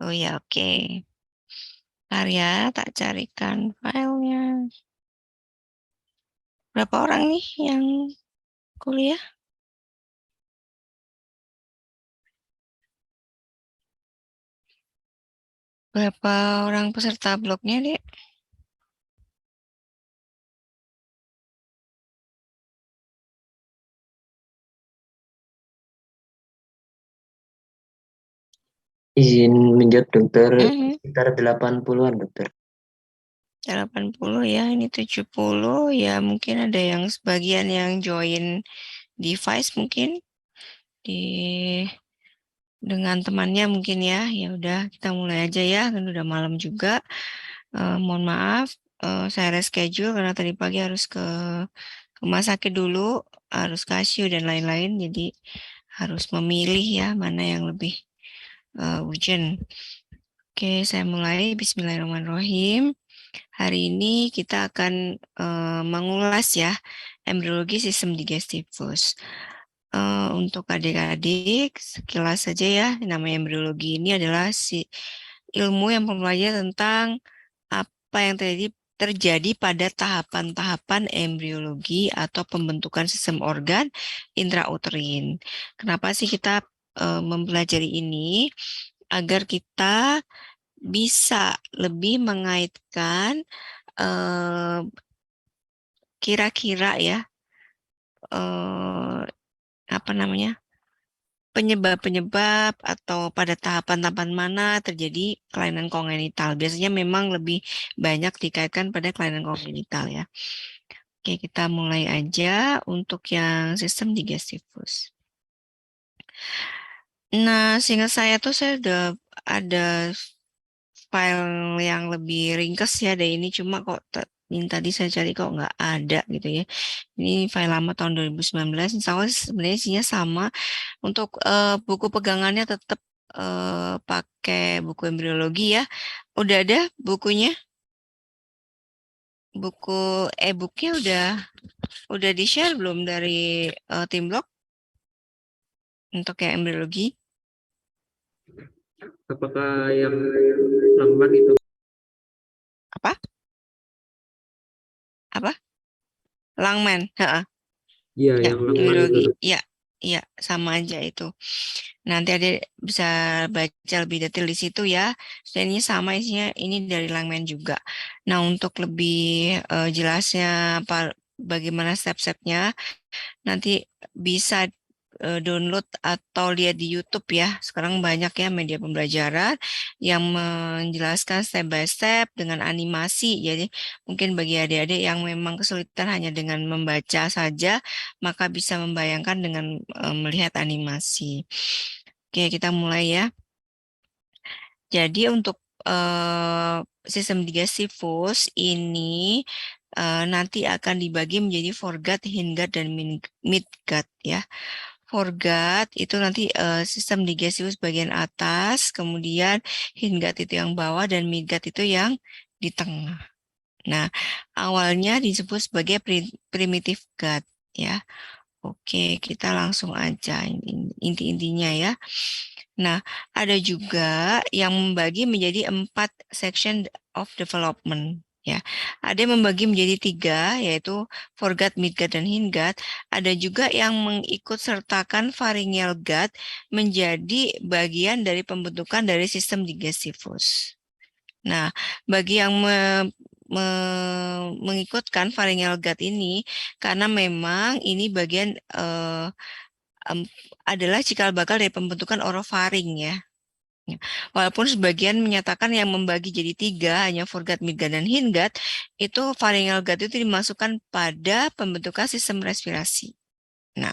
Oh ya, oke. Bentar ya, tak carikan filenya. Berapa orang nih yang kuliah? Berapa orang peserta blognya, Dek? Izin menjawab dokter, Mhm. sekitar 80-an dokter. 80 ya, ini 70 ya, mungkin ada yang sebagian yang join device mungkin di dengan temannya mungkin ya. Ya udah kita mulai aja ya, kan udah malam juga. Mohon maaf, saya reschedule karena tadi pagi harus ke rumah sakit dulu, harus kasih dan lain-lain, jadi harus memilih ya mana yang lebih urgent. Oke, saya mulai. Bismillahirrahmanirrahim. Hari ini kita akan mengulas ya embriologi sistem digestifus. Untuk adik-adik, sekilas saja ya, namanya embriologi ini adalah ilmu yang mempelajari tentang apa yang terjadi pada tahapan-tahapan embriologi atau pembentukan sistem organ intrauterin. Kenapa sih kita mempelajari ini? Agar kita bisa lebih mengaitkan eh, kira-kira ya eh, apa namanya penyebab-penyebab atau pada tahapan-tahapan mana terjadi kelainan kongenital. Biasanya memang lebih banyak dikaitkan pada kelainan kongenital ya. Oke, kita mulai aja untuk yang sistem digestifus. Nah, seingat saya tuh saya udah ada file yang lebih ringkas ya dari ini, cuma kok ini tadi saya cari kok nggak ada gitu ya. Ini file lama tahun 2019, insya Allah sebenarnya isinya sama. Untuk buku pegangannya tetap pakai buku embriologi ya. Udah ada bukunya, buku e-booknya udah di-share belum dari tim blog untuk yang embriologi? Apakah yang lambat itu? Apa? Apa? Langman. Heeh. Iya, Ya, yang lambat itu. embriologi. Ya, ya, sama aja itu. Nanti ada bisa baca lebih detail di situ ya. Dan ini sama isinya, ini dari Langman juga. Nah, untuk lebih jelasnya apa bagaimana step-stepnya, nanti bisa download atau lihat di YouTube ya. Sekarang banyak ya media pembelajaran yang menjelaskan step by step dengan animasi. Jadi mungkin bagi adik-adik yang memang kesulitan hanya dengan membaca saja, maka bisa membayangkan dengan melihat animasi. Oke, kita mulai ya. Jadi untuk sistem digestifus ini nanti akan dibagi menjadi foregut, hindgut, dan midgut ya. Foregut itu nanti sistem digestifus bagian atas, kemudian hindgut itu yang bawah, dan midgut itu yang di tengah. Nah, awalnya disebut sebagai primitive gut ya. Oke, kita langsung aja inti-intinya ya. Nah, ada juga yang membagi menjadi 4 section of development. Ya, ada yang membagi menjadi 3, yaitu foregut, midgut, dan hindgut. Ada juga yang mengikut sertakan pharyngeal gut menjadi bagian dari pembentukan dari sistem digestifus. Nah, bagi yang mengikutkan pharyngeal gut ini, karena memang ini bagian adalah cikal bakal dari pembentukan orofaring ya. Ya. Walaupun sebagian menyatakan yang membagi jadi 3, hanya foregut, midgut, dan hindgut, itu pharyngeal gut itu dimasukkan pada pembentukan sistem respirasi. Nah,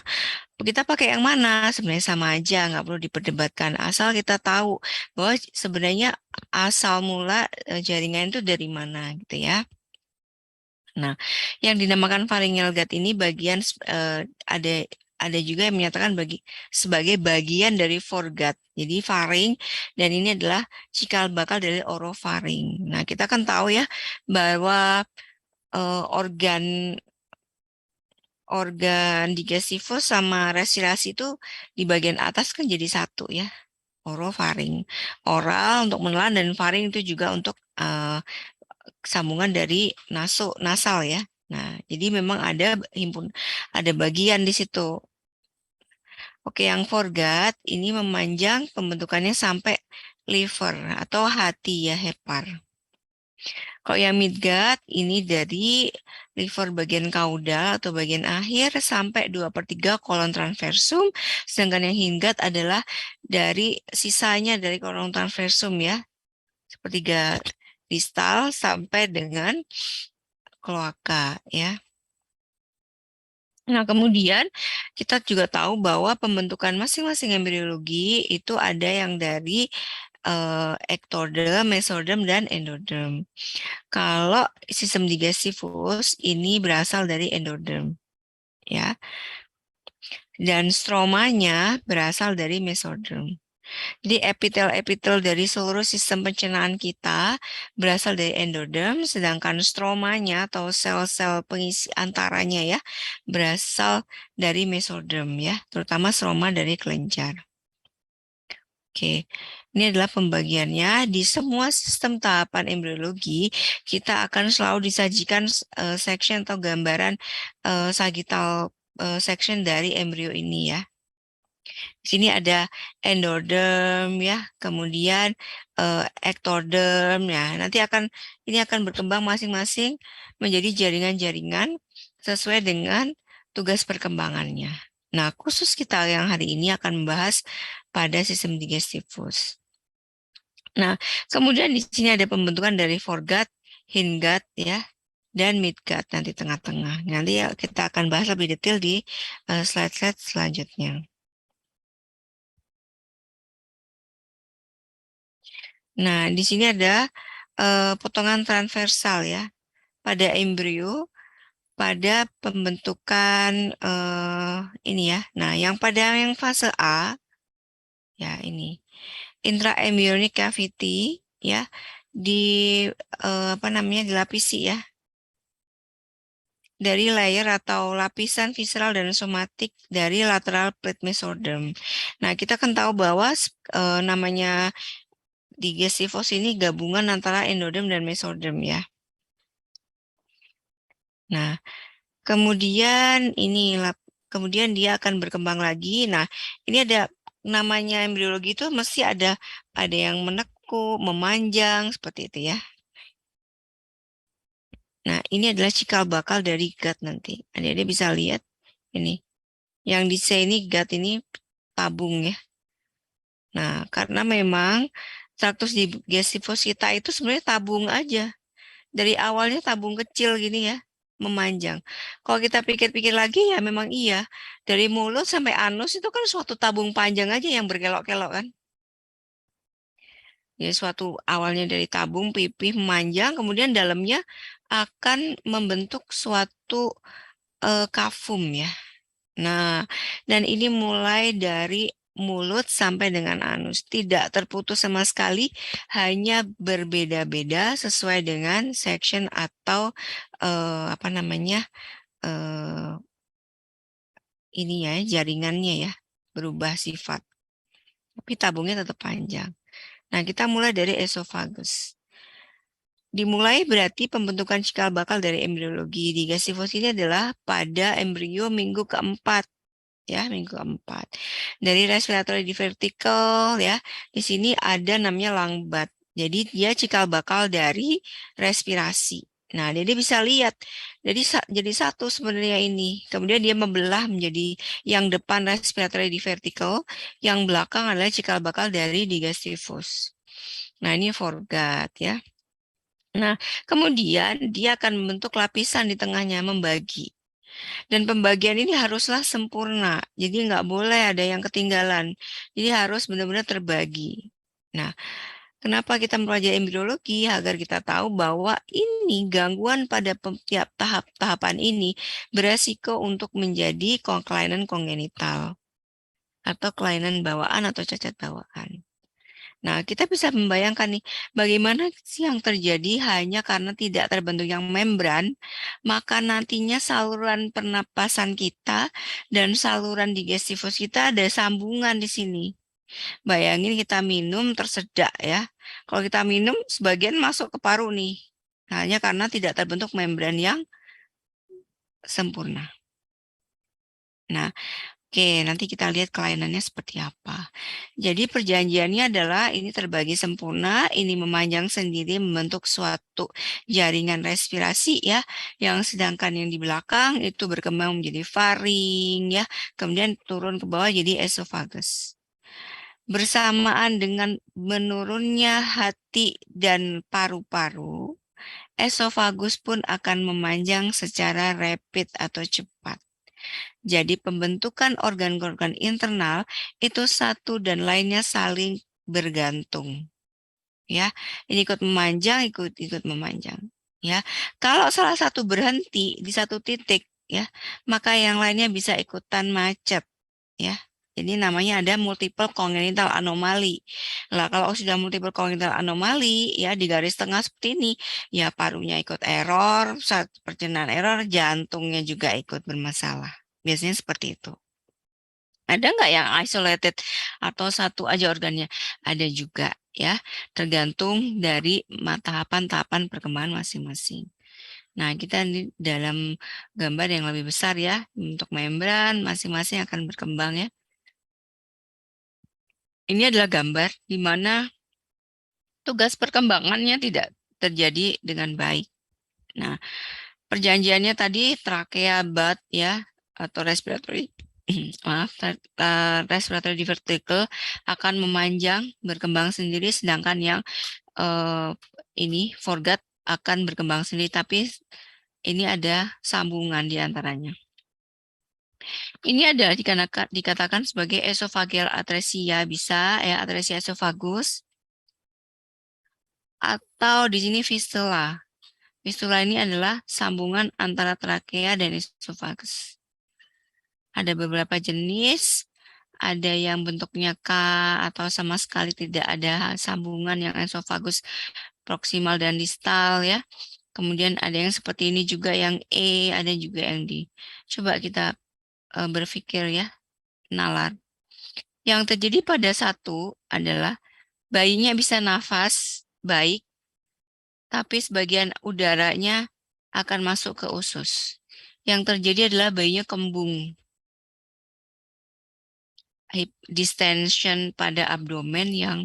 kita pakai yang mana? Sebenarnya sama aja, nggak perlu diperdebatkan. Asal kita tahu bahwa sebenarnya asal mula jaringan itu dari mana gitu ya. Nah, yang dinamakan pharyngeal gut ini bagian ada juga yang menyatakan sebagai bagian dari foregut. Jadi faring dan ini adalah cikal bakal dari orofaring. Nah, kita kan tahu ya bahwa organ organ digestifus sama respirasi itu di bagian atas kan jadi satu ya. orofaring. Oral untuk menelan dan faring itu juga untuk sambungan dari nasal ya. Nah, jadi memang ada bagian di situ. Oke, yang foregut ini memanjang pembentukannya sampai liver atau hati ya, hepar. Kalau yang midgut ini dari liver bagian kaudal atau bagian akhir sampai 2/3 kolon transversum, sedangkan yang hindgut adalah dari sisanya dari kolon transversum ya, 1/3 distal sampai dengan kloaka ya. Nah, kemudian kita juga tahu bahwa pembentukan masing-masing embriologi itu ada yang dari ektoderm, mesoderm, dan endoderm. Kalau sistem digestivus ini berasal dari endoderm, ya, dan stromanya berasal dari mesoderm. Jadi epitel-epitel dari seluruh sistem pencernaan kita berasal dari endoderm, sedangkan stromanya atau sel-sel pengisi antaranya ya berasal dari mesoderm ya, terutama stroma dari kelenjar. Oke, ini adalah pembagiannya. Di semua sistem tahapan embriologi, kita akan selalu disajikan section atau gambaran sagittal section dari embrio ini ya. Di sini ada endoderm ya, kemudian ectoderm ya. Ini akan berkembang masing-masing menjadi jaringan-jaringan sesuai dengan tugas perkembangannya. Nah, khusus kita yang hari ini akan membahas pada sistem digestivus. Nah, kemudian di sini ada pembentukan dari foregut, hindgut ya, dan midgut nanti tengah-tengah. Nanti ya kita akan bahas lebih detail di slide-slide selanjutnya. Nah, di sini ada potongan transversal ya pada embrio pada pembentukan ini ya. Nah, yang fase A ya ini intraembryonic cavity ya di dilapisi ya dari layer atau lapisan visceral dan somatik dari lateral plate mesoderm. Nah, kita kan tahu bahwa namanya digestivus ini gabungan antara endoderm dan mesoderm ya. Nah, kemudian kemudian dia akan berkembang lagi. Nah, ini ada namanya embriologi itu mesti ada yang menekuk, memanjang seperti itu ya. Nah, ini adalah cikal bakal dari gut nanti. Adik-adik bisa lihat ini. Yang di C ini gut ini tabung ya. Nah, karena memang traktus digestivus kita itu sebenarnya tabung aja. Dari awalnya tabung kecil gini ya, memanjang. Kalau kita pikir-pikir lagi ya memang iya. Dari mulut sampai anus itu kan suatu tabung panjang aja yang berkelok-kelok kan. Ya suatu awalnya dari tabung pipih memanjang, kemudian dalamnya akan membentuk suatu kafum ya. Nah, dan ini mulai dari mulut sampai dengan anus. Tidak terputus sama sekali, hanya berbeda-beda sesuai dengan section atau ini ya, jaringannya ya, berubah sifat. Tapi tabungnya tetap panjang. Nah, kita mulai dari esophagus. Dimulai berarti pembentukan cikal bakal dari embriologi digestivus ini adalah pada embrio minggu keempat. Ya, minggu keempat. Dari respiratory di vertical ya, di sini ada namanya langbat. Jadi dia cikal bakal dari respirasi. Nah, jadi bisa lihat. Jadi satu sebenarnya ini. Kemudian dia membelah menjadi yang depan respiratory di vertical, yang belakang adalah cikal bakal dari digestivus. Nah, ini foregut ya. Nah, kemudian dia akan membentuk lapisan di tengahnya, membagi. Dan pembagian ini haruslah sempurna. Jadi nggak boleh ada yang ketinggalan. Jadi harus benar-benar terbagi. Nah, kenapa kita mempelajari embriologi? Agar kita tahu bahwa ini gangguan pada tiap tahapan ini beresiko untuk menjadi kelainan kongenital atau kelainan bawaan atau cacat bawaan. Nah, kita bisa membayangkan nih, bagaimana sih yang terjadi hanya karena tidak terbentuk yang membran, maka nantinya saluran pernapasan kita dan saluran digestivus kita ada sambungan di sini. Bayangin kita minum tersedak ya. Kalau kita minum sebagian masuk ke paru nih. Hanya karena tidak terbentuk membran yang sempurna. Nah, oke, nanti kita lihat kelainannya seperti apa. Jadi perjanjiannya adalah ini terbagi sempurna, ini memanjang sendiri membentuk suatu jaringan respirasi ya, yang sedangkan yang di belakang itu berkembang menjadi faring ya, kemudian turun ke bawah jadi esofagus. Bersamaan dengan menurunnya hati dan paru-paru, esofagus pun akan memanjang secara rapid atau cepat. Jadi pembentukan organ-organ internal itu satu dan lainnya saling bergantung. Ya, ini ikut memanjang, ikut memanjang. Ya, kalau salah satu berhenti di satu titik, ya, maka yang lainnya bisa ikutan macet. Ya, jadi namanya ada multiple congenital anomali. Lah, kalau sudah multiple congenital anomali, ya di garis tengah seperti ini, ya parunya ikut error, saat perjalanan error, jantungnya juga ikut bermasalah. Biasanya seperti itu. Ada nggak yang isolated atau satu aja organnya? Ada juga ya, tergantung dari tahapan-tahapan perkembangan masing-masing. Nah, kita di dalam gambar yang lebih besar ya, untuk membran masing-masing akan berkembang ya. Ini adalah gambar di mana tugas perkembangannya tidak terjadi dengan baik. Nah, perjanjiannya tadi trachea, bud ya, atau respiratory maaf, respiratory diverticle akan memanjang, berkembang sendiri, sedangkan yang ini foregut akan berkembang sendiri, tapi ini ada sambungan di antaranya. Ini adalah dikatakan sebagai esophageal atresia, bisa ya, atresia esofagus, atau di sini fistula. Fistula ini adalah sambungan antara trakea dan esofagus. Ada beberapa jenis, ada yang bentuknya K atau sama sekali tidak ada sambungan yang esofagus proksimal dan distal ya. Kemudian ada yang seperti ini juga yang E, ada juga yang D. Coba kita berpikir ya, nalar. Yang terjadi pada satu adalah bayinya bisa nafas baik, tapi sebagian udaranya akan masuk ke usus. Yang terjadi adalah bayinya kembung. Distension pada abdomen yang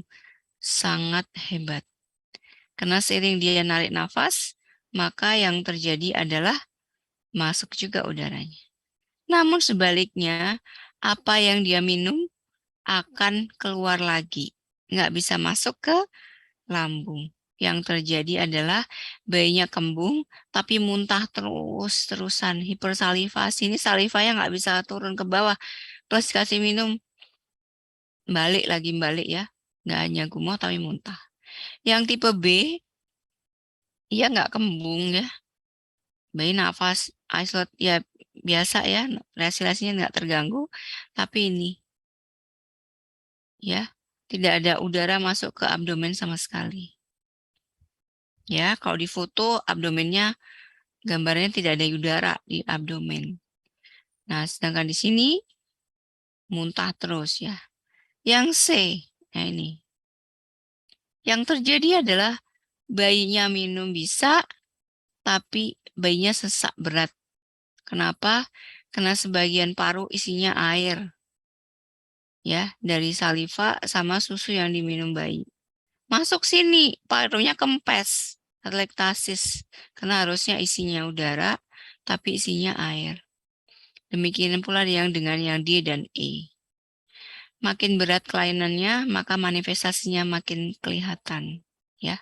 sangat hebat. Karena seiring dia narik nafas, maka yang terjadi adalah masuk juga udaranya. Namun sebaliknya, apa yang dia minum akan keluar lagi. Nggak bisa masuk ke lambung. Yang terjadi adalah bayinya kembung, tapi muntah terus-terusan. Hipersalivasi, ini salivanya nggak bisa turun ke bawah. Plus kasih minum, balik ya. Nggak hanya gumoh, tapi muntah. Yang tipe B, ia nggak kembung ya. Bayi nafas isolate ya biasa ya, respirasinya nggak terganggu, tapi ini ya tidak ada udara masuk ke abdomen sama sekali. Ya, kalau di foto abdomennya gambarnya tidak ada udara di abdomen. Nah, sedangkan di sini muntah terus ya. Yang C, nah ini. Yang terjadi adalah bayinya minum bisa, tapi bayinya sesak berat. Kenapa? Karena sebagian paru isinya air. Ya, dari saliva sama susu yang diminum bayi. Masuk sini, parunya kempes, atelektasis, karena harusnya isinya udara, tapi isinya air. Demikian pula yang dengan yang D dan E. Makin berat kelainannya, maka manifestasinya makin kelihatan. Ya.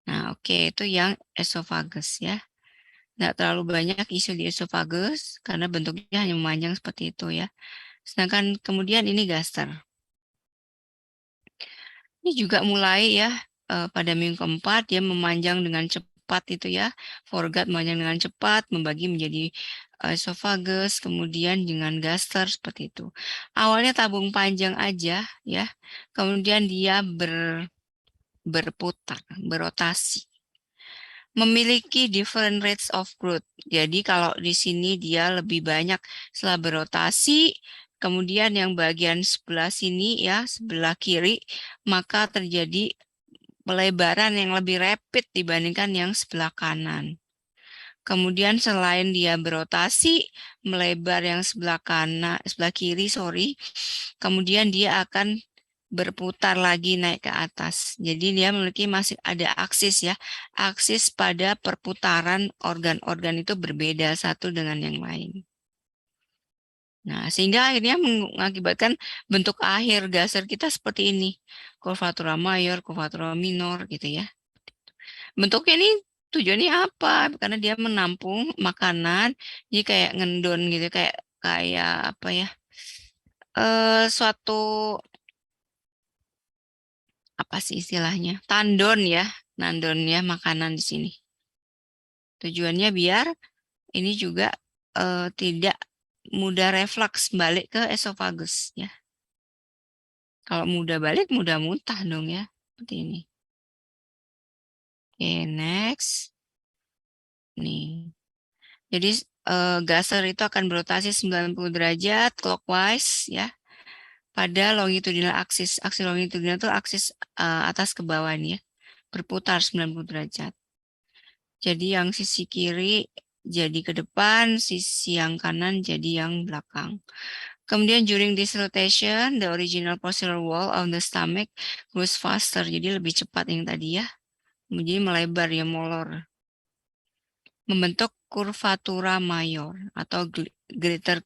Nah, oke, itu yang esofagus ya. Nggak terlalu banyak isu di esofagus, karena bentuknya hanya memanjang seperti itu ya. Sedangkan kemudian ini gaster. Ini juga mulai ya pada minggu keempat dia memanjang dengan cepat itu ya. Foregut memanjang dengan cepat, membagi menjadi esophagus, kemudian dengan gaster seperti itu. Awalnya tabung panjang aja ya, kemudian dia berputar, berotasi. Memiliki different rates of growth. Jadi kalau di sini dia lebih banyak setelah berotasi, kemudian yang bagian sebelah sini ya, sebelah kiri, maka terjadi pelebaran yang lebih rapid dibandingkan yang sebelah kanan. Kemudian selain dia berotasi melebar yang sebelah kanan, sebelah kiri, kemudian dia akan berputar lagi naik ke atas. Jadi dia memiliki masih ada aksis ya. Aksis pada perputaran organ-organ itu berbeda satu dengan yang lain. Nah, sehingga akhirnya mengakibatkan bentuk akhir gasser kita seperti ini. Curvatura mayor, curvatura minor gitu ya. Bentuknya ini tujuannya apa? Karena dia menampung makanan, jadi kayak ngendon gitu, kayak kayak apa ya? Suatu apa sih istilahnya? Tandon ya, nandonnya makanan di sini. Tujuannya biar ini juga tidak mudah refleks balik ke esofagus ya. Kalau mudah balik, mudah muntah dong ya. Seperti ini. Oke, next. Nih. Jadi gasser itu akan berotasi 90 derajat clockwise ya pada longitudinal axis. Aksis longitudinal itu aksis atas ke bawah nih ya. Berputar 90 derajat. Jadi yang sisi kiri jadi ke depan, sisi yang kanan jadi yang belakang. Kemudian during this rotation, the original posterior wall of the stomach grows faster. Jadi lebih cepat yang tadi ya. Jadi melebar ya, molor. Membentuk curvatura mayor atau greater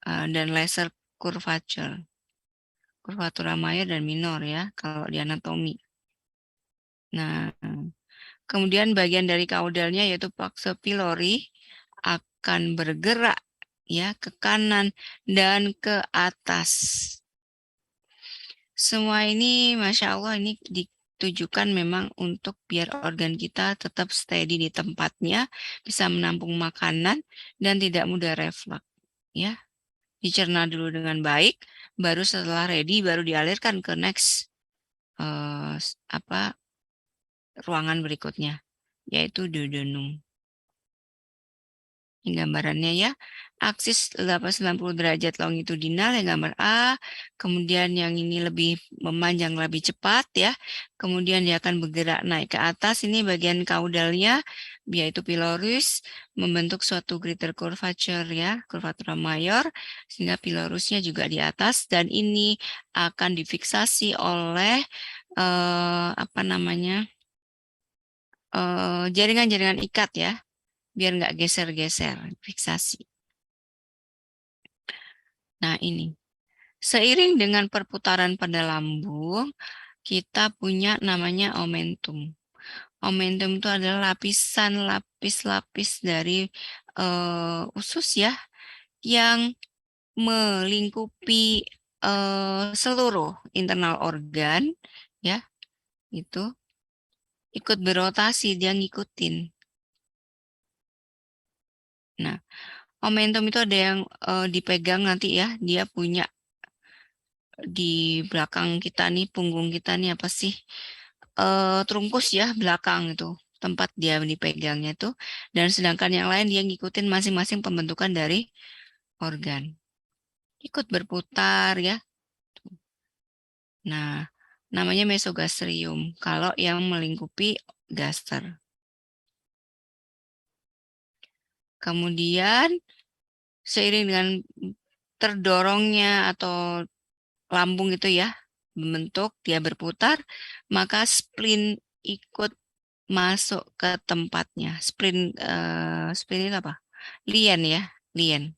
dan lesser curvature. Curvatura mayor dan minor ya, kalau di anatomi. Nah, kemudian bagian dari kaudalnya yaitu plexus pylori akan bergerak ya ke kanan dan ke atas. Semua ini Masya Allah ini ditujukan memang untuk biar organ kita tetap steady di tempatnya, bisa menampung makanan dan tidak mudah reflux ya. Dicerna dulu dengan baik, baru setelah ready baru dialirkan ke next ruangan berikutnya, yaitu duodenum. Ini gambarannya ya, aksis 90 derajat longitudinal yang gambar A, kemudian yang ini lebih memanjang lebih cepat ya, kemudian dia akan bergerak naik ke atas, ini bagian kaudalnya, yaitu pylorus, membentuk suatu greater curvature ya, curvatura mayor, sehingga pylorusnya juga di atas, dan ini akan difiksasi oleh jaringan-jaringan ikat ya, biar nggak geser-geser, fiksasi. Nah ini, seiring dengan perputaran pada lambung, kita punya namanya omentum. Omentum itu adalah lapisan lapis-lapis dari usus ya, yang melingkupi seluruh internal organ ya, itu ikut berotasi, dia ngikutin. Nah, omentum itu ada yang dipegang nanti ya, dia punya di belakang kita nih, punggung kita nih apa sih? Trungkus ya, belakang itu tempat dia dipegangnya itu. Dan sedangkan yang lain dia ngikutin masing-masing pembentukan dari organ. Ikut berputar ya. Nah, namanya mesogastrium kalau yang melingkupi gaster. Kemudian seiring dengan terdorongnya atau lambung itu ya, membentuk, dia berputar, maka spleen ikut masuk ke tempatnya. Spleen itu apa? Lien ya, lien.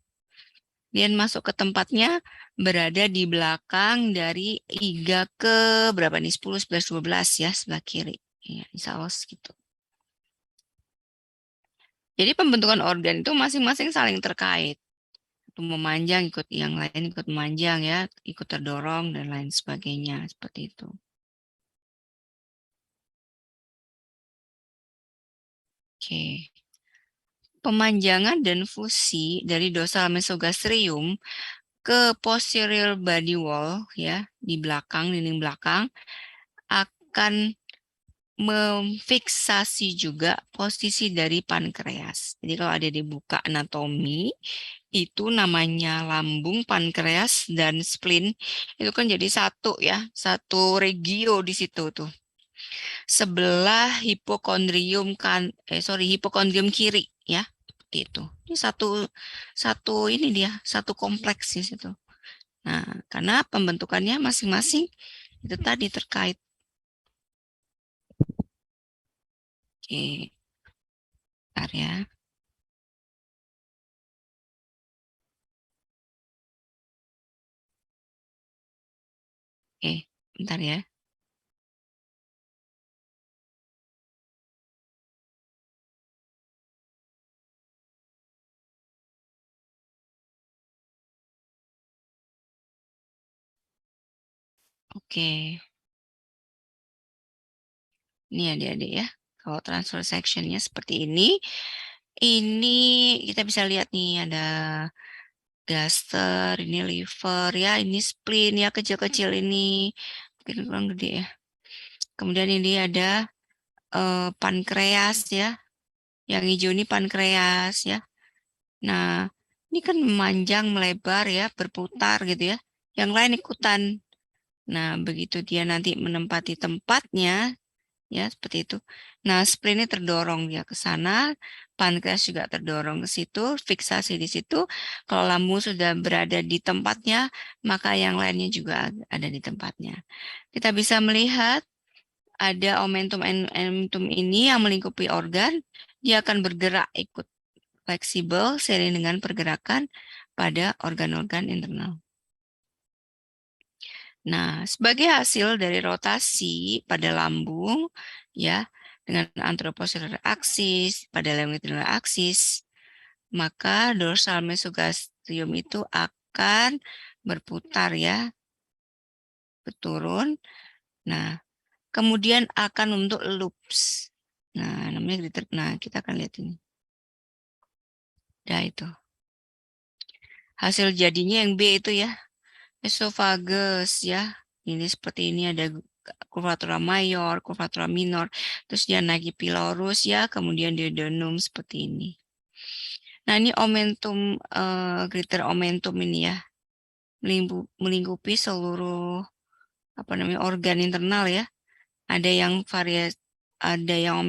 Lien masuk ke tempatnya, berada di belakang dari iga ke berapa nih? 10, 11, 12 ya, sebelah kiri. Ya, insya Allah gitu. Jadi pembentukan organ itu masing-masing saling terkait. Memanjang ikut yang lain ikut memanjang ya, ikut terdorong dan lain sebagainya seperti itu. Oke. Pemanjangan dan fusi dari dorsal mesogastrium ke posterior body wall ya, di belakang, dinding belakang akan memfiksasi juga posisi dari pankreas. Jadi kalau ada dibuka anatomi, itu namanya lambung, pankreas, dan spleen. Itu kan jadi satu ya, satu regio di situ tuh. Sebelah hipokondrium kiri ya, seperti itu. Ini satu ini dia, satu kompleks di situ. Nah, karena pembentukannya masing-masing itu tadi terkait. Oke, bentar ya. Oke, bentar ya. Oke, ini adik-adik ya. Kalau transfer sectionnya seperti ini kita bisa lihat nih ada gaster, ini liver ya, ini spleen ya, kecil-kecil ini. Mungkin kurang gede ya. Kemudian ini ada pankreas ya. Yang hijau ini pankreas ya. Nah, ini kan memanjang, melebar ya, berputar gitu ya. Yang lain ikutan. Nah, begitu dia nanti menempati tempatnya, ya seperti itu. Nah, spleen ini terdorong dia ke sana, pankreas juga terdorong ke situ, fiksasi di situ. Kalau lambung sudah berada di tempatnya, maka yang lainnya juga ada di tempatnya. Kita bisa melihat ada omentum ini yang melingkupi organ, dia akan bergerak ikut fleksibel seiring dengan pergerakan pada organ-organ internal. Nah, sebagai hasil dari rotasi pada lambung, ya, dengan anteroposterior axis pada longitudinal axis, maka dorsal mesogastrium itu akan berputar ya, berturun. Nah, kemudian akan membentuk loops. Nah, namanya kita akan lihat ini. Nah, itu. Hasil jadinya yang B itu ya, esophagus ya. Ini seperti ini ada curvatura mayor, curvatura minor, terus dia naik pylorus ya, kemudian duodenum seperti ini. Nah, ini greater omentum ini ya, melingkupi seluruh organ internal ya. Ada yang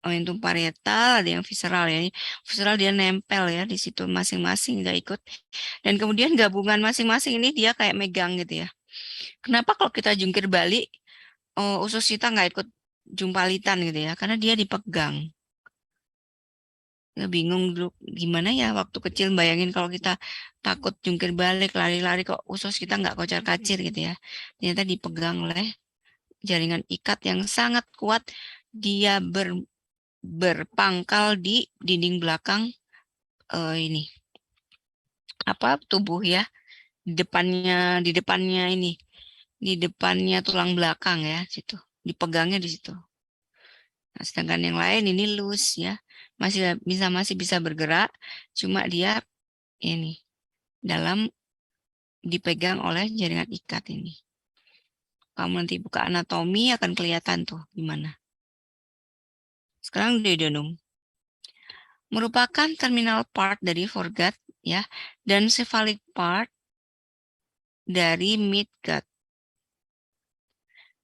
omentum parietal, ada yang visceral ya. Visceral dia nempel ya di situ masing-masing nggak ikut. Dan kemudian gabungan masing-masing ini dia kayak megang gitu ya. Kenapa kalau kita jungkir balik usus kita nggak ikut jumpalitan gitu ya? Karena dia dipegang. Ya, bingung dulu gimana ya waktu kecil bayangin kalau kita takut jungkir balik lari-lari kok usus kita nggak kocar-kacir gitu ya. Ternyata dipegang oleh jaringan ikat yang sangat kuat. Dia berpangkal di dinding belakang ini tubuh ya. Di depannya ini, di depannya tulang belakang ya situ. Dipegangnya di situ. Nah, sedangkan yang lain ini loose ya. Masih bisa bergerak, cuma dia ini dipegang oleh jaringan ikat ini. Kamu nanti buka anatomi akan kelihatan tuh gimana. Sekarang duodenum merupakan terminal part dari foregut ya dan cephalic part dari midgut.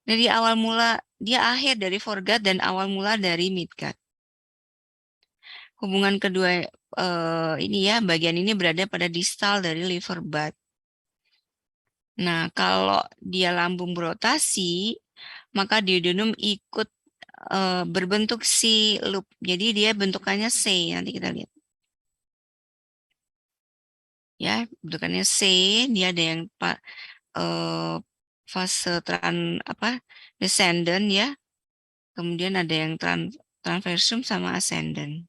Dari awal mula dia akhir dari foregut dan awal mula dari midgut. Hubungan kedua ini ya bagian ini berada pada distal dari liver bud. Nah, kalau dia lambung berotasi, maka duodenum ikut berbentuk C loop. Jadi dia bentukannya C, nanti kita lihat. Ya, bentukannya C, dia ada yang fase descendant ya. Kemudian ada yang transversum sama ascendant.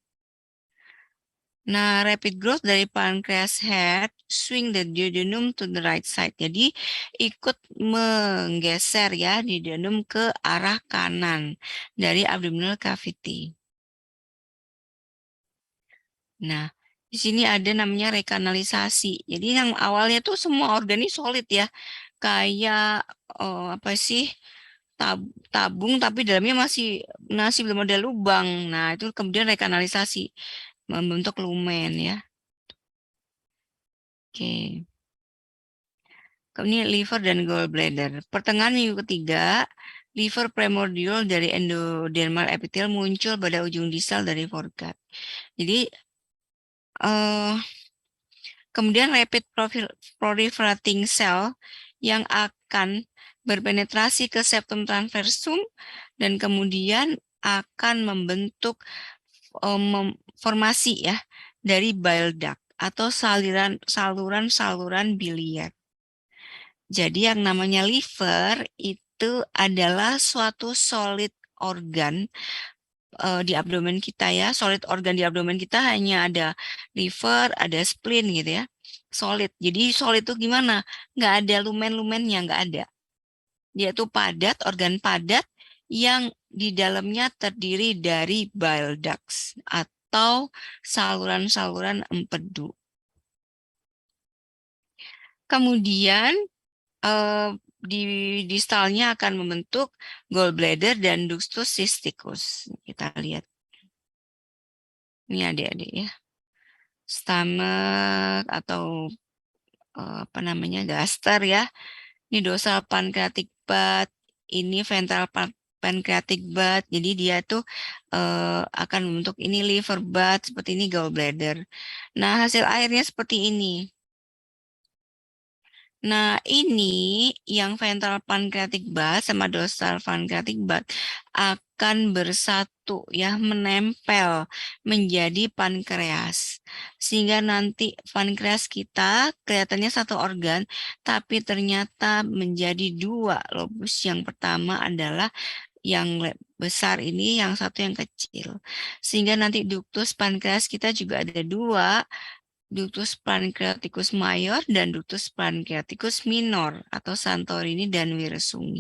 Nah, rapid growth dari pancreas head swing the duodenum to the right side. Jadi ikut menggeser ya duodenum ke arah kanan dari abdominal cavity. Nah, di sini ada namanya rekanalisasi. Jadi yang awalnya tuh semua organ ini solid ya. Kayak apa sih? tabung tapi dalamnya masih belum ada lubang. Nah, itu kemudian rekanalisasi membentuk lumen ya. Oke. Kemudian liver dan gallbladder. Pertengahan minggu ketiga, liver primordial dari endodermal epithelial muncul pada ujung distal dari foregut. Jadi kemudian rapid proliferating cell yang akan berpenetrasi ke septum transversum dan kemudian akan membentuk formasi ya dari bile duct atau saluran biliar. Jadi yang namanya liver itu adalah suatu solid organ di abdomen kita ya. Solid organ di abdomen kita hanya ada liver, ada spleen gitu ya. Solid. Jadi solid itu gimana? Nggak ada lumen-lumennya, nggak ada. Dia itu padat, organ padat yang di dalamnya terdiri dari bile ducts atau saluran-saluran empedu. Kemudian di distalnya akan membentuk gallbladder dan ductus cysticus. Kita lihat. Ini adik-adik ya. Stomach atau apa namanya gaster ya. Ini dorsal pancreatic bud, ini ventral pancreatic bud. Jadi dia tuh akan membentuk ini liver bud, seperti ini gallbladder. Nah, hasil airnya seperti ini. Nah, ini yang ventral pancreatic bud sama dorsal pancreatic bud akan bersatu ya, menempel menjadi pankreas. Sehingga nanti pankreas kita kelihatannya satu organ, tapi ternyata menjadi dua lobus. Yang pertama adalah yang besar ini, yang satu yang kecil. Sehingga nanti ductus pankreas kita juga ada dua, ductus pancreaticus mayor dan ductus pancreaticus minor atau Santorini dan Wirsung.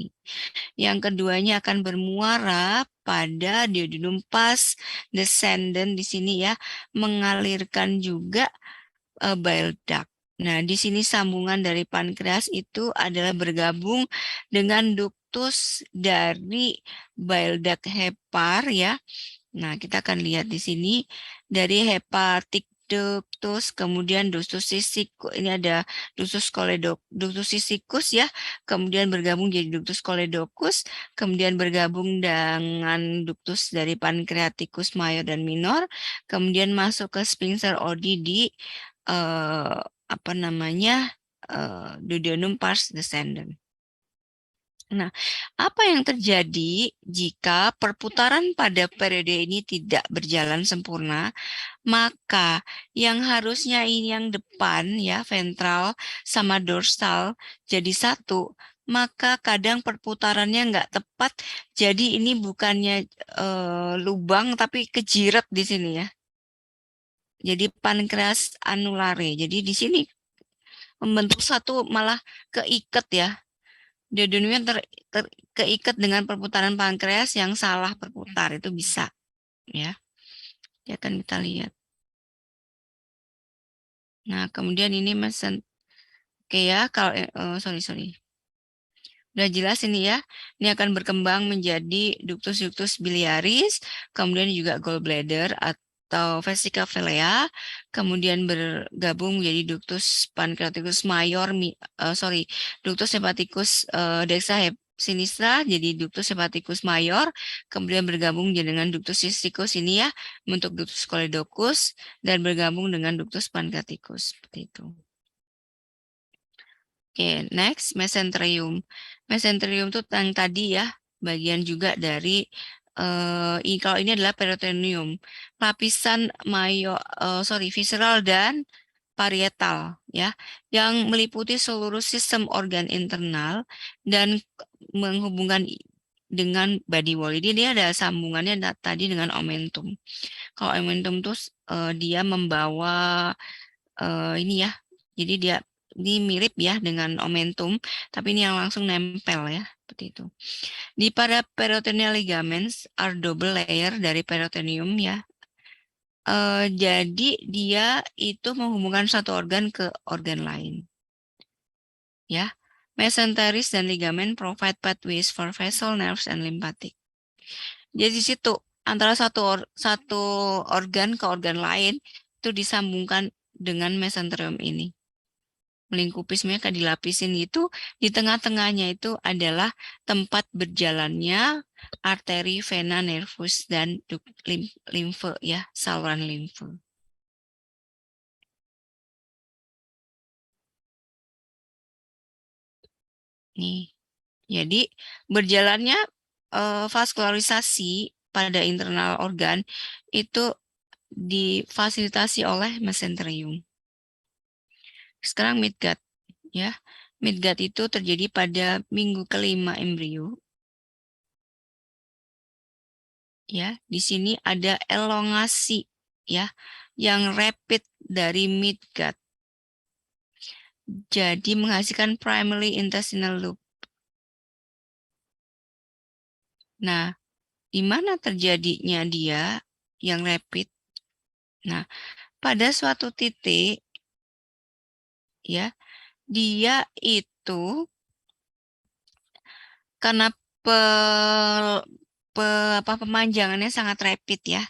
Yang keduanya akan bermuara pada duodenum pars descendant di sini ya, mengalirkan juga bile duct. Nah, di sini sambungan dari pankreas itu adalah bergabung dengan ductus dari bile duct hepar ya. Nah, kita akan lihat di sini dari hepatic ductus, kemudian ductus cysticus, ini ada ductus cysticus ya, kemudian bergabung jadi ductus choledocus, kemudian bergabung dengan ductus dari pancreaticus mayor dan minor, kemudian masuk ke sphincter Oddi di apa namanya duodenum pars descendant. Nah, apa yang terjadi jika perputaran pada periode ini tidak berjalan sempurna? Maka yang harusnya ini yang depan ya, ventral sama dorsal jadi satu, maka kadang perputarannya nggak tepat. Jadi ini bukannya lubang tapi kejirat di sini ya. Jadi pankreas anulare. Jadi di sini membentuk satu malah keikat ya. Duodenumnya keikat dengan perputaran pankreas yang salah berputar, itu bisa ya. Ya akan kita lihat. Nah, kemudian ini oke ya, kalau sorry. Udah jelas ini ya. Ini akan berkembang menjadi ductus biliaris, kemudian juga gallbladder atau vesica vilea, kemudian bergabung menjadi ductus pancreaticus mayor, ductus hepaticus dexa sinistra jadi ductus hepaticus mayor, kemudian bergabung dengan ductus cysticus ini ya, untuk ductus choledocus dan bergabung dengan ductus pancreaticus seperti itu. Oke, next mesenterium. Mesenterium itu yang tadi ya, bagian juga dari kalau ini adalah peritoneum, lapisan visceral dan parietal ya, yang meliputi seluruh sistem organ internal dan menghubungkan dengan body wall. Jadi dia ada sambungannya tadi dengan omentum. Kalau omentum itu dia membawa ini ya, jadi dia ini mirip ya dengan omentum, tapi ini yang langsung nempel ya, seperti itu. Di pada peritoneal ligaments are double layer dari peritoneum ya. Jadi dia itu menghubungkan satu organ ke organ lain. Ya. Mesenteris dan ligamen provide pathways for vessel, nerves, and lymphatic. Jadi di situ antara satu organ ke organ lain itu disambungkan dengan mesenterium ini. Melingkupi sebenarnya kayak dilapisin itu, di tengah-tengahnya itu adalah tempat berjalannya arteri, vena, nervus, dan limfe ya, saluran limfe. Nih, jadi berjalannya vaskularisasi pada internal organ itu difasilitasi oleh mesenterium. Sekarang midgut ya. Midgut itu terjadi pada minggu kelima embrio. Ya, di sini ada elongasi ya yang rapid dari midgut. Jadi menghasilkan primary intestinal loop. Nah, di mana terjadinya dia yang rapid? Nah, pada suatu titik ya, dia itu karena pemanjangannya sangat rapid ya,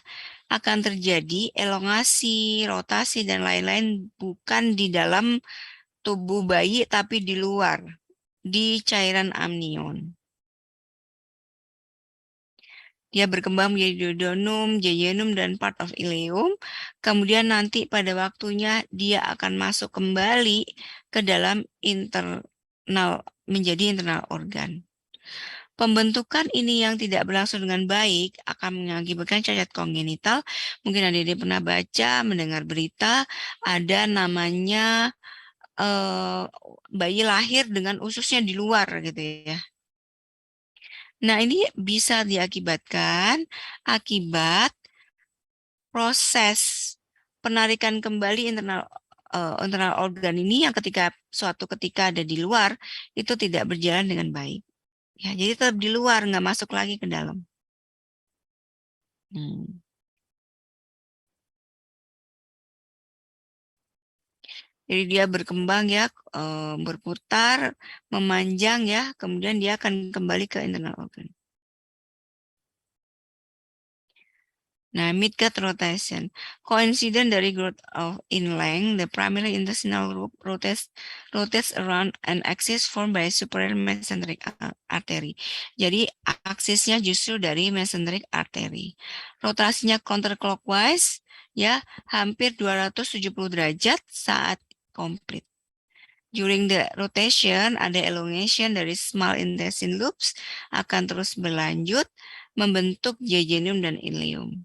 akan terjadi elongasi, rotasi, dan lain-lain bukan di dalam tubuh bayi tapi di luar, di cairan amnion. Dia berkembang menjadi duodenum, jejunum, dan part of ileum. Kemudian nanti pada waktunya dia akan masuk kembali ke dalam internal, menjadi internal organ. Pembentukan ini yang tidak berlangsung dengan baik akan mengakibatkan cacat kongenital. Mungkin adik-adik pernah baca, mendengar berita, ada namanya bayi lahir dengan ususnya di luar gitu ya. Nah, ini bisa diakibatkan akibat proses penarikan kembali internal organ ini yang suatu ketika ada di luar itu tidak berjalan dengan baik. Ya, jadi tetap di luar, nggak masuk lagi ke dalam. Jadi dia berkembang ya, berputar, memanjang ya, kemudian dia akan kembali ke internal organ. Nah, midgut rotation. Coincident dari growth of in length, the primary intestinal loop rotates around an axis formed by superior mesenteric artery. Jadi aksisnya justru dari mesenteric artery. Rotasinya counterclockwise ya, hampir 270 derajat saat komplit. During the rotation, ada elongation dari small intestine loops akan terus berlanjut membentuk jejunum dan ileum.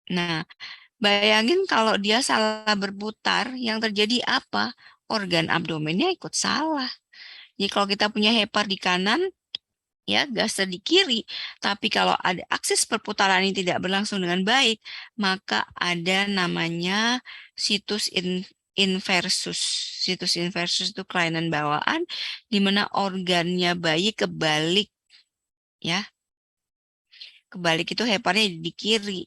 Nah, bayangin kalau dia salah berputar, yang terjadi apa? Organ abdomennya ikut salah. Jadi kalau kita punya hepar di kanan, ya gaster di kiri. Tapi kalau ada aksis perputaran ini tidak berlangsung dengan baik, maka ada namanya situs inversus. Situs inversus itu kelainan bawaan, di mana organnya bayi kebalik, ya. Kebalik itu heparnya di kiri.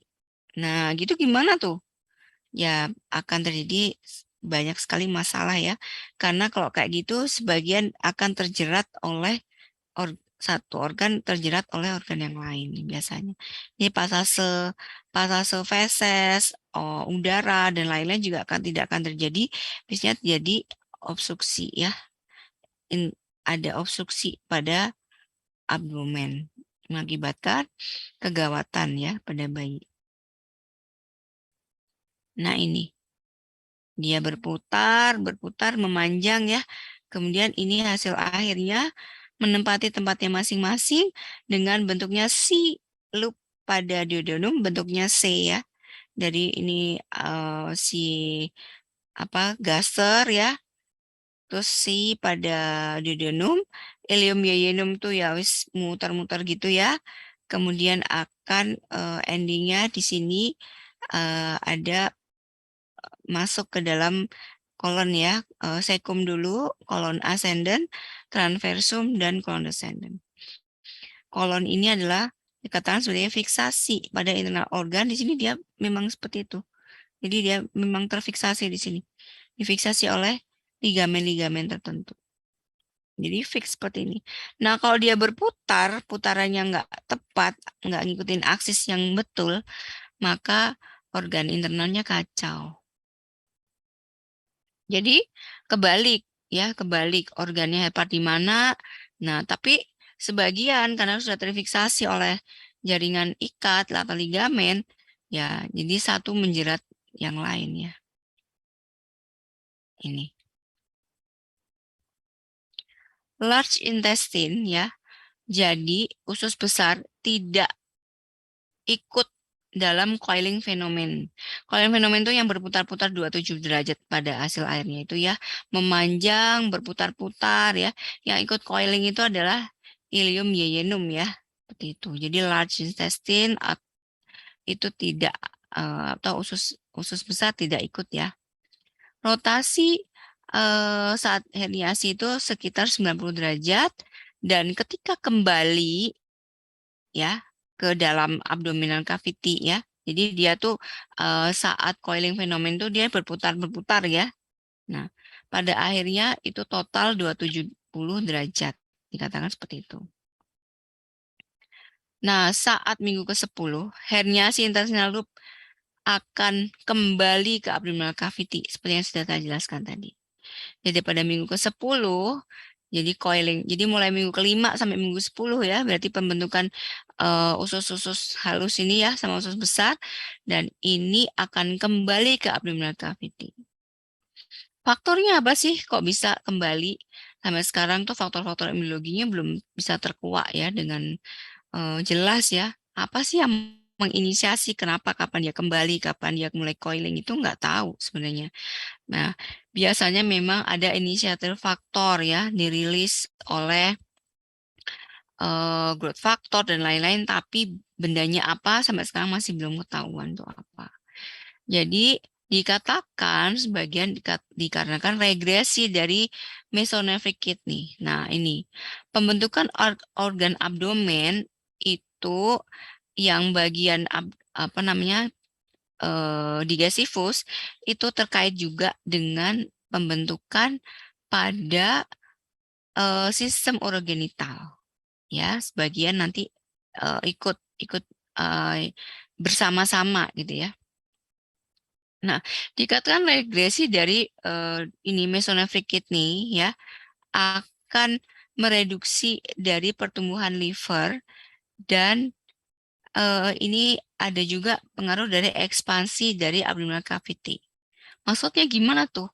Nah, gitu gimana tuh? Ya akan terjadi banyak sekali masalah ya. Karena kalau kayak gitu sebagian akan terjerat oleh satu organ terjerat oleh organ yang lain biasanya. Ini pasase feses, udara dan lain-lain juga tidak akan terjadi. Biasanya terjadi obstruksi ya. Ada obstruksi pada abdomen mengakibatkan kegawatan ya pada bayi. Nah ini, dia berputar, memanjang ya. Kemudian ini hasil akhirnya menempati tempatnya masing-masing dengan bentuknya C loop pada duodenum, bentuknya C ya. Dari ini si gaster ya. Terus C pada duodenum, ileum jejunum tuh ya wis muter-muter gitu ya. Kemudian akan endingnya di sini ada masuk ke dalam kolon ya, cecum dulu, kolon ascendant, transversum, dan kolon descendant. Kolon ini adalah dikatakan sebagai fiksasi pada internal organ. Di sini dia memang seperti itu. Jadi dia memang terfiksasi di sini. Difiksasi oleh ligamen-ligamen tertentu. Jadi fix seperti ini. Nah, kalau dia berputar, putarannya nggak tepat, nggak ngikutin aksis yang betul, maka organ internalnya kacau. Jadi kebalik ya, kebalik organnya hepat di mana. Nah, tapi sebagian karena sudah terfiksasi oleh jaringan ikat atau ligamen, ya, jadi satu menjerat yang lain ya. Ini. Large intestine ya. Jadi usus besar tidak ikut dalam coiling fenomen. Coiling fenomen itu yang berputar-putar 27 derajat pada hasil airnya itu ya, memanjang, berputar-putar ya. Yang ikut coiling itu adalah ileum yeyenum ya, seperti itu. Jadi large intestine itu tidak atau usus besar tidak ikut ya. Rotasi saat herniasi itu sekitar 90 derajat dan ketika kembali ya ke dalam abdominal cavity ya. Jadi dia tuh saat coiling fenomen itu dia berputar-berputar ya. Nah, pada akhirnya itu total 270 derajat. Dikatakan seperti itu. Nah, saat minggu ke-10, herniasi intestinal loop akan kembali ke abdominal cavity seperti yang sudah saya jelaskan tadi. Jadi pada minggu ke-10, jadi coiling. Jadi mulai minggu ke-5 sampai minggu 10 ya, berarti pembentukan usus-usus halus ini ya sama usus besar dan ini akan kembali ke abdominal cavity. Faktornya apa sih kok bisa kembali? Sampai sekarang tuh faktor-faktor epidemiologinya belum bisa terkuak ya dengan jelas ya. Apa sih yang menginisiasi kenapa kapan dia kembali, kapan dia mulai coiling itu nggak tahu sebenarnya. Nah, biasanya memang ada inisiatif faktor ya dirilis oleh growth factor dan lain-lain, tapi bendanya apa sampai sekarang masih belum ketahuan tuh apa. Jadi dikatakan sebagian dikarenakan regresi dari mesonephric kidney. Nah, ini pembentukan organ abdomen itu yang bagian apa namanya digestifus itu terkait juga dengan pembentukan pada sistem urogenital ya sebagian nanti ikut ikut bersama-sama gitu ya. Nah, dikatakan regresi dari ini mesonephric kidney ya akan mereduksi dari pertumbuhan liver dan ini ada juga pengaruh dari ekspansi dari abdominal cavity. Maksudnya gimana tuh?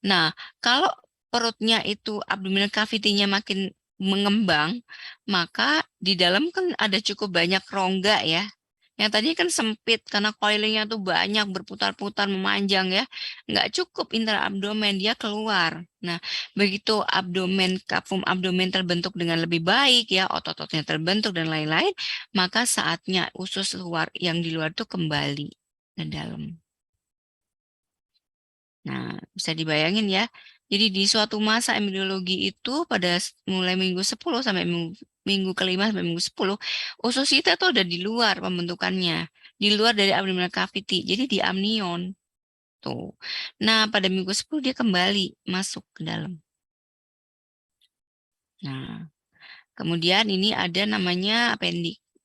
Nah, kalau perutnya itu abdominal cavity-nya makin mengembang, maka di dalam kan ada cukup banyak rongga ya. Yang tadi kan sempit karena coilingnya tuh banyak berputar-putar memanjang ya. Nggak cukup intraabdomen, dia keluar. Nah, begitu kafum abdomen terbentuk dengan lebih baik ya, otot-ototnya terbentuk dan lain-lain, maka saatnya usus luar yang di luar tuh kembali ke dalam. Nah, bisa dibayangin ya. Jadi di suatu masa epidemiologi itu pada mulai minggu 10 sampai minggu ke-5 sampai minggu 10, usus kita tuh udah di luar pembentukannya, di luar dari abdominal cavity, jadi di amnion. Tuh. Nah, pada minggu 10 dia kembali masuk ke dalam. Nah, kemudian ini ada namanya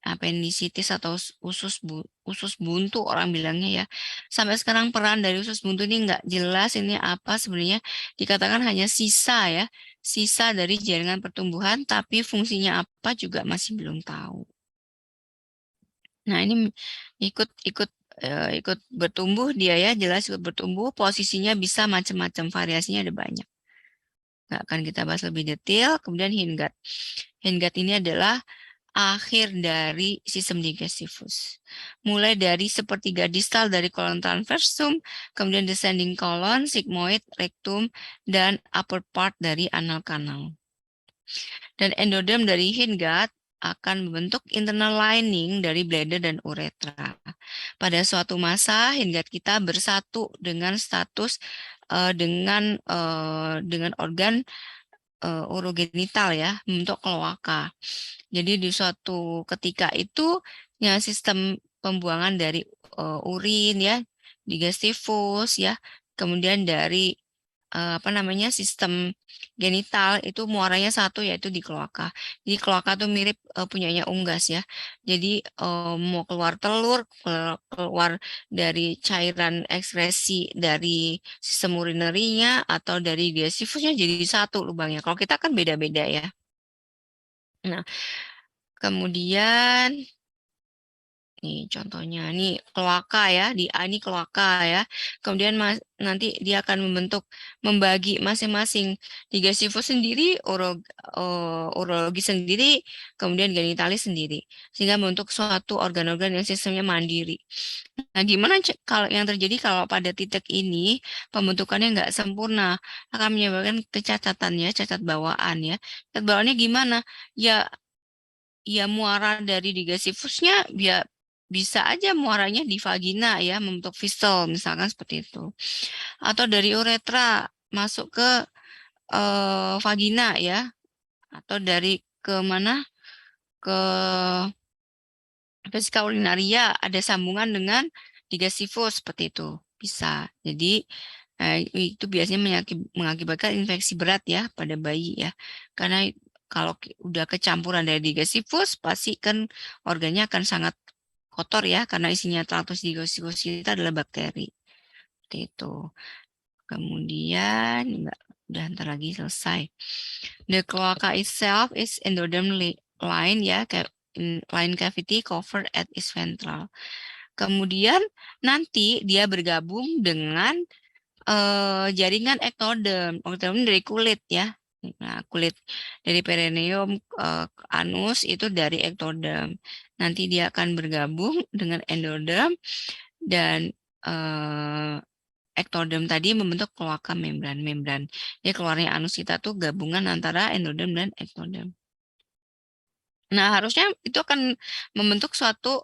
appendicitis atau usus buntu orang bilangnya ya. Sampai sekarang peran dari usus buntu ini nggak jelas ini apa sebenarnya dikatakan hanya sisa ya, sisa dari jaringan pertumbuhan tapi fungsinya apa juga masih belum tahu. Nah, ini ikut ikut ikut bertumbuh dia ya, jelas ikut bertumbuh, posisinya bisa macam-macam, variasinya ada banyak. Nggak akan kita bahas lebih detail. Kemudian hindgut. Hindgut ini adalah akhir dari sistem digestifus. Mulai dari sepertiga distal dari kolon transversum, kemudian descending colon, sigmoid, rectum, dan upper part dari anal kanal. Dan endoderm dari hindgut akan membentuk internal lining dari bladder dan uretra. Pada suatu masa hindgut kita bersatu dengan status dengan organ urogenital ya, membentuk kloaka. Jadi di suatu ketika itu ya sistem pembuangan dari urin ya, digestifus ya, kemudian dari sistem genital itu muaranya satu yaitu di kloaka. Jadi kloaka tuh mirip punyanya unggas ya. Jadi mau keluar telur, keluar dari cairan ekskresi dari sistem urinerinya atau dari sifusnya jadi satu lubangnya. Kalau kita kan beda-beda ya. Nah, kemudian nih contohnya, nih kloaka ya, di A ini kloaka ya. Kemudian nanti dia akan membagi masing-masing digestivus sendiri, urologi sendiri, kemudian genitalis sendiri. Sehingga membentuk suatu organ-organ yang sistemnya mandiri. Nah, gimana kalau yang terjadi kalau pada titik ini pembentukannya nggak sempurna, akan menyebabkan kecacatannya, cacat bawaan ya. Cacat bawaannya gimana? Ya muara dari digestivusnya bisa aja muaranya di vagina ya, membentuk fistel misalkan seperti itu. Atau dari uretra masuk ke vagina ya, atau dari ke mana? Ke vesika urinaria ada sambungan dengan digestivus seperti itu. Bisa. Jadi itu biasanya mengakibatkan infeksi berat ya pada bayi ya. Karena kalau udah kecampuran dari digestivus pasti kan organnya akan sangat kotor ya karena isinya traktus digestivus kita adalah bakteri. Seperti itu. Kemudian udah ntar lagi selesai. The cloaca itself is endoderm line ya, line cavity covered at its ventral. Kemudian nanti dia bergabung dengan jaringan ektoderm. Ektoderm dari kulit ya. Nah, kulit dari perineum anus itu dari ektoderm. Nanti dia akan bergabung dengan endoderm dan ektoderm tadi membentuk kloaka membran. Jadi keluarnya anus kita tuh gabungan antara endoderm dan ektoderm. Nah, harusnya itu akan membentuk suatu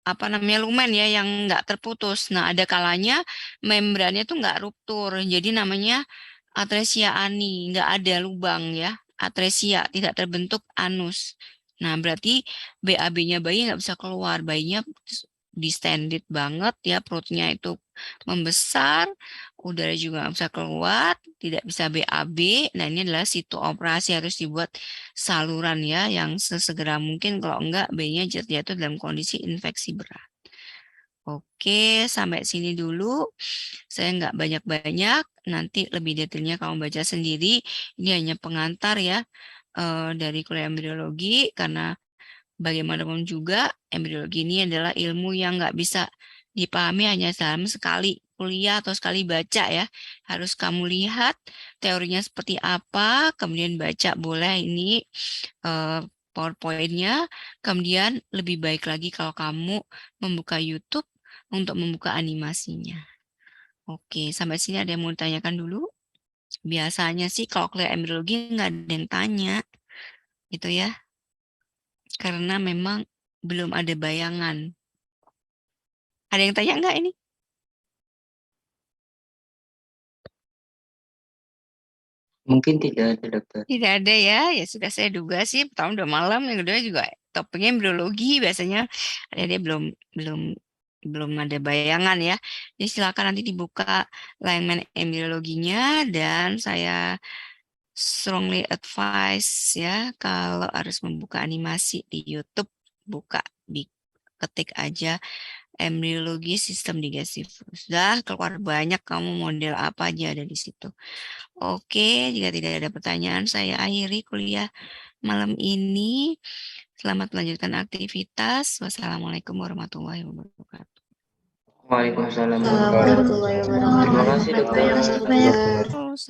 lumen ya yang nggak terputus. Nah, ada kalanya membrannya tuh nggak ruptur. Jadi namanya atresia ani, nggak ada lubang ya. Atresia, tidak terbentuk anus. Nah, berarti BAB-nya bayi nggak bisa keluar. Bayinya distended banget ya, perutnya itu membesar, udara juga nggak bisa keluar, tidak bisa BAB. Nah, ini adalah situ operasi harus dibuat saluran ya, yang sesegera mungkin kalau enggak bayinya jatuh dalam kondisi infeksi berat. Oke, sampai sini dulu. Saya nggak banyak-banyak, nanti lebih detailnya kamu baca sendiri. Ini hanya pengantar ya dari kuliah embriologi, karena bagaimanapun juga embriologi ini adalah ilmu yang nggak bisa dipahami hanya dalam sekali kuliah atau sekali baca ya. Harus kamu lihat teorinya seperti apa, kemudian baca boleh ini PowerPoint-nya, kemudian lebih baik lagi kalau kamu membuka YouTube untuk membuka animasinya. Oke, sampai sini ada yang mau ditanyakan dulu? Biasanya sih kalau kuliah embriologi nggak ada yang tanya, gitu ya. Karena memang belum ada bayangan. Ada yang tanya nggak ini? Mungkin tidak ada dokter. Tidak ada ya, ya sudah saya duga sih. Pertama udah malam, yang kedua juga topiknya embriologi biasanya dia belum ada bayangan ya. Jadi silakan nanti dibuka line embriologinya dan saya strongly advise ya kalau harus membuka animasi di YouTube, buka ketik aja embriologi sistem digestif. Sudah keluar banyak kamu model apa aja ada di situ. Oke, jika tidak ada pertanyaan, saya akhiri kuliah malam ini. Selamat melanjutkan aktivitas. Wassalamualaikum warahmatullahi wabarakatuh. Waalaikumsalam. Assalamualaikum warahmatullahi Terima wabarakatuh. kasih dokter. Terima kasih banyak. Terus